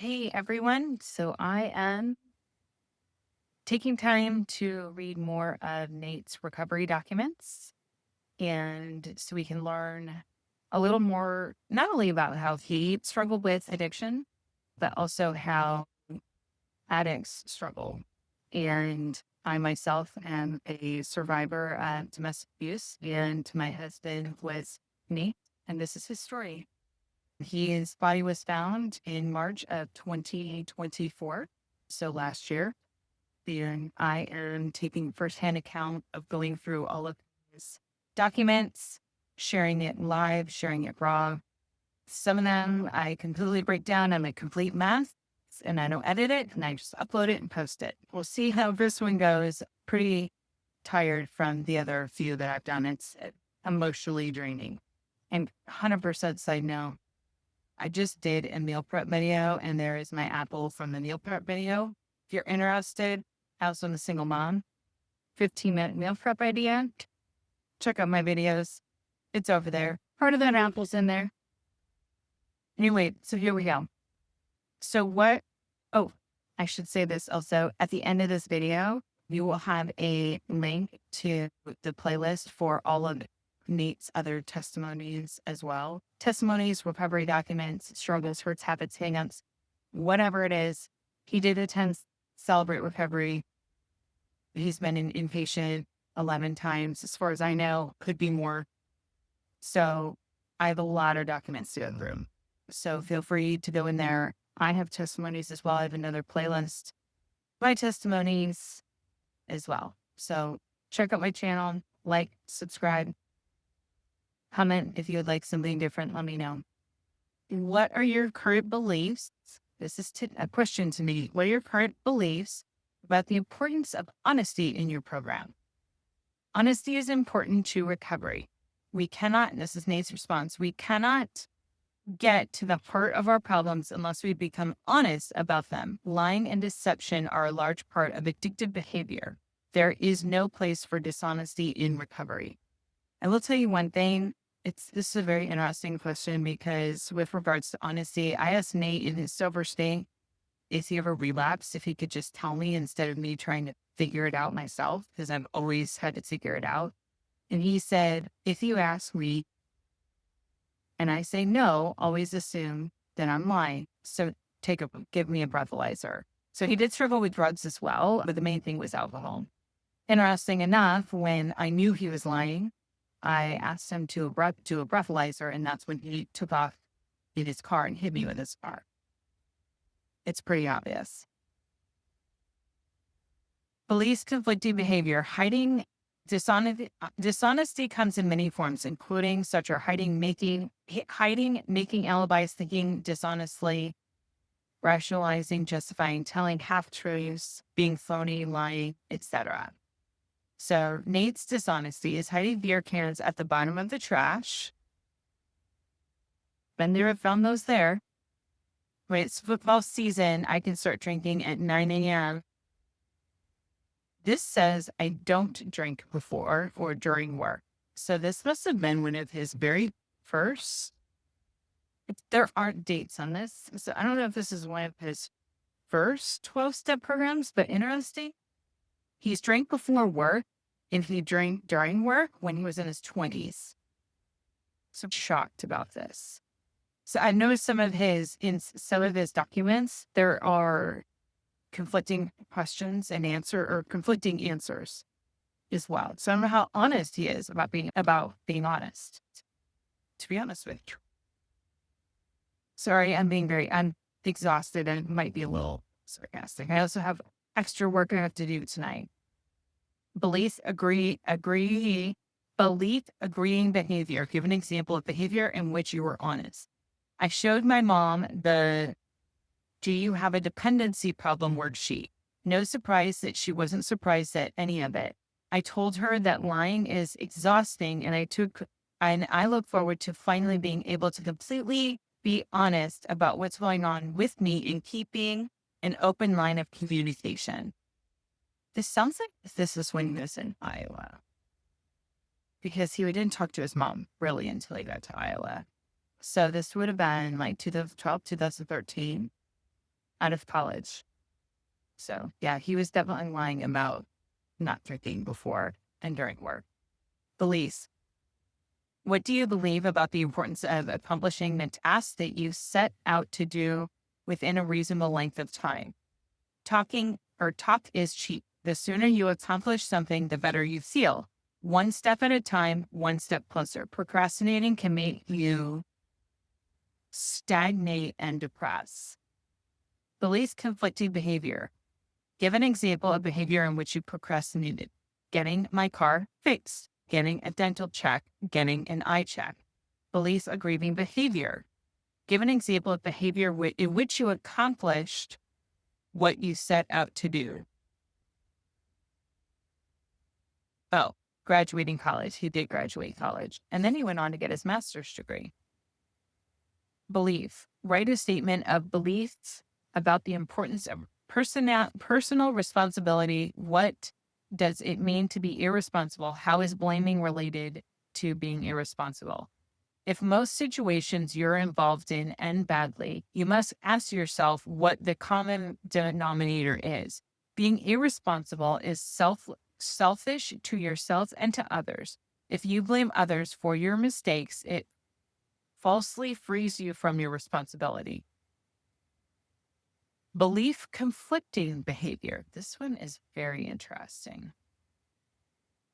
Hey everyone. So I am taking time to read more of Nate's recovery documents. And so we can learn a little more, not only about how he struggled with addiction, but also how addicts struggle. And I myself am a survivor of domestic abuse, and my husband was Nate, and this is his story. His body was found in March of 2024, so last year. And I am taking firsthand account of going through all of his documents, sharing it live, sharing it raw. Some of them I completely break down. I'm a complete mess and I don't edit it and I just upload it and post it. We'll see how this one goes. Pretty tired from the other few that I've done. It's emotionally draining. And 100% side note, I just did a meal prep video and there is my apple from the meal prep video. If you're interested, House on the Single Mom, 15-minute meal prep idea, check out my videos. It's over there. Part of that apple's in there. Anyway, so here we go. I should say this also. At the end of this video, you will have a link to the playlist for all of Nate's other testimonies as well. Testimonies, recovery documents, struggles, hurts, habits, hangups, whatever it is. He did attend Celebrate Recovery. He's been in inpatient 11 times, as far as I know, could be more. So I have a lot of documents to go through. So feel free to go in there. I have testimonies as well. I have another playlist, my testimonies as well. So check out my channel, like, subscribe, comment if you would like something different. Let me know. What are your current beliefs? This is a question to me. What are your current beliefs about the importance of honesty in your program? Honesty is important to recovery. We cannot, and this is Nate's response, we cannot get to the heart of our problems unless we become honest about them. Lying and deception are a large part of addictive behavior. There is no place for dishonesty in recovery. I will tell you one thing. This is a very interesting question because with regards to honesty, I asked Nate in his sober state, if he ever relapsed, if he could just tell me instead of me trying to figure it out myself, because I've always had to figure it out. And he said, if you ask me and I say no, always assume that I'm lying. So give me a breathalyzer. So he did struggle with drugs as well, but the main thing was alcohol. Interesting enough, when I knew he was lying, I asked him to do a breathalyzer, and that's when he took off in his car and hit me with his car. It's pretty obvious. Beliefs, conflicting behavior, hiding, dishonesty comes in many forms, including such are hiding, making alibis, thinking dishonestly, rationalizing, justifying, telling half-truths, being phony, lying, etc. So Nate's dishonesty is hiding beer cans at the bottom of the trash. Been there, found those there. When it's football season, I can start drinking at 9 a.m. This says I don't drink before or during work. So this must have been one of his very first. There aren't dates on this. So I don't know if this is one of his first 12-step programs, but interesting. He's drank before work and he drank during work when he was in his 20s. So I'm shocked about this. So I noticed in some of his documents, there are conflicting questions and conflicting answers as well. So I don't know how honest he is about being honest, to be honest with you. Sorry, I'm exhausted and might be a little sarcastic. I also have extra work I have to do tonight. Belief agreeing behavior. Give an example of behavior in which you were honest. I showed my mom the "Do you have a dependency problem" worksheet. No surprise that she wasn't surprised at any of it. I told her that lying is exhausting and I look forward to finally being able to completely be honest about what's going on with me in keeping an open line of communication. This sounds like this is when he was in Iowa, because he didn't talk to his mom really until he got to Iowa. So this would have been like 2012, 2013. out of college. So yeah, he was definitely lying about not drinking before and during work. Beliefs. What do you believe about the importance of accomplishing the tasks that you set out to do within a reasonable length of time? Talk is cheap. The sooner you accomplish something, the better you feel. One step at a time, one step closer. Procrastinating can make you stagnate and depress. Beliefs conflicting behavior. Give an example of behavior in which you procrastinated. Getting my car fixed, getting a dental check, getting an eye check. Beliefs aggrieving behavior. Give an example of behavior in which you accomplished what you set out to do. Oh, graduating college. He did graduate college. And then he went on to get his master's degree. Belief. Write a statement of beliefs about the importance of personal responsibility. What does it mean to be irresponsible? How is blaming related to being irresponsible? If most situations you're involved in end badly, you must ask yourself what the common denominator is. Being irresponsible is selfish to yourself and to others. If you blame others for your mistakes, it falsely frees you from your responsibility. Belief conflicting behavior. This one is very interesting.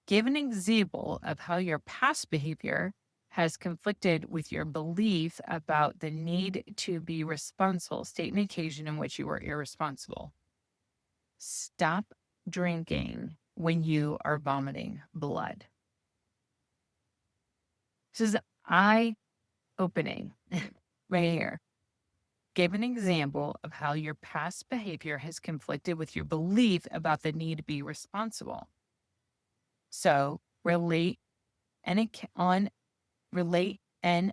Give an example of how your past behavior has conflicted with your belief about the need to be responsible. State an occasion in which you were irresponsible. Stop drinking when you are vomiting blood. This is eye-opening right here. Give an example of how your past behavior has conflicted with your belief about the need to be responsible. So relate an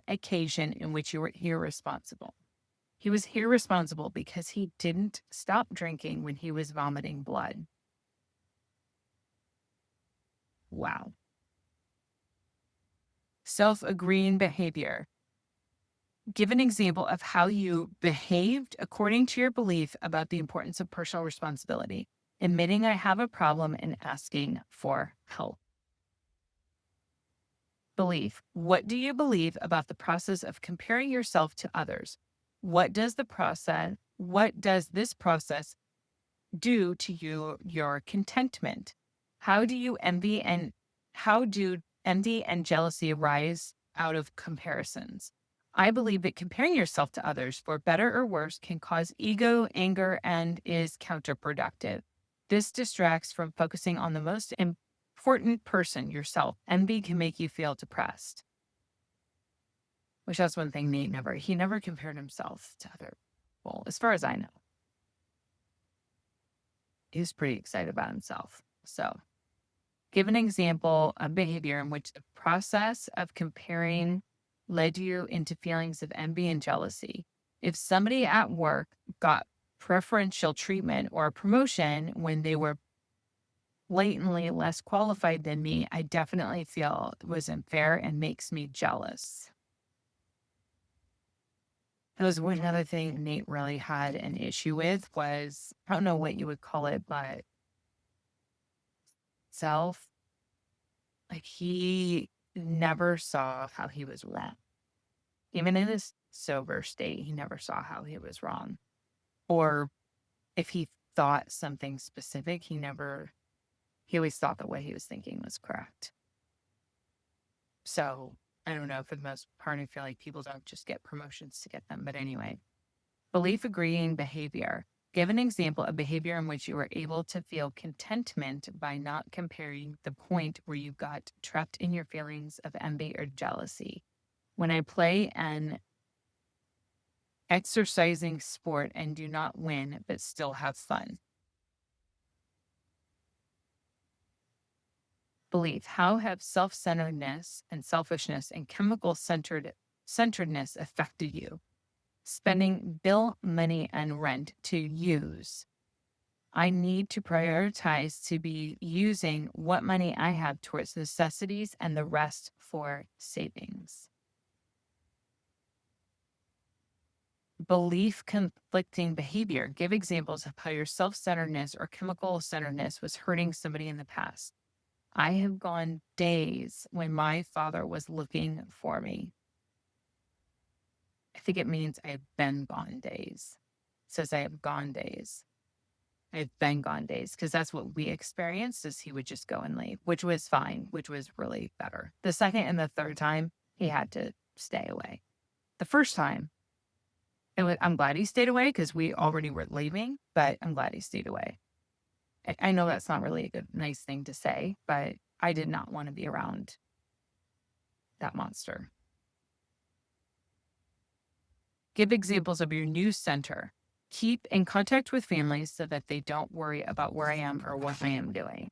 occasion in which you were irresponsible. He was irresponsible because he didn't stop drinking when he was vomiting blood. Wow. Self-agreeing behavior. Give an example of how you behaved according to your belief about the importance of personal responsibility. Admitting I have a problem and asking for help. Belief. What do you believe about the process of comparing yourself to others? What does this process do to your contentment? How do envy and jealousy arise out of comparisons? I believe that comparing yourself to others, for better or worse, can cause ego, anger, and is counterproductive. This distracts from focusing on the most important person, yourself. Envy can make you feel depressed. Which that's one thing Nate never compared himself to other people, as far as I know. He was pretty excited about himself. So give an example of behavior in which the process of comparing led you into feelings of envy and jealousy. If somebody at work got preferential treatment or a promotion when they were blatantly less qualified than me, I definitely feel it was unfair and makes me jealous. That was one other thing Nate really had an issue with was, I don't know what you would call it, but he never saw how he was wrong. Even in his sober state, he never saw how he was wrong. Or if he thought something specific, he always thought the way he was thinking was correct. So I don't know, for the most part, I feel like people don't just get promotions to get them. But anyway, belief agreeing behavior. Give an example of behavior in which you were able to feel contentment by not comparing the point where you got trapped in your feelings of envy or jealousy. When I play an exercising sport and do not win, but still have fun. Belief. How have self-centeredness and selfishness and chemical centeredness affected you? Spending bill money and rent to use. I need to prioritize to be using what money I have towards necessities and the rest for savings. belief conflicting behavior. Give examples of how your self-centeredness or chemical centeredness was hurting somebody in the past. I have gone days when my father was looking for me. I think it means I have been gone days. It says I have gone days. I've been gone days because that's what we experienced is he would just go and leave, which was fine, which was really better. The second and the third time, he had to stay away. The first time, I'm glad he stayed away because we already were leaving, but I'm glad he stayed away. I know that's not really a good, nice thing to say, but I did not want to be around that monster. Give examples of your new center. Keep in contact with families so that they don't worry about where I am or what I am doing.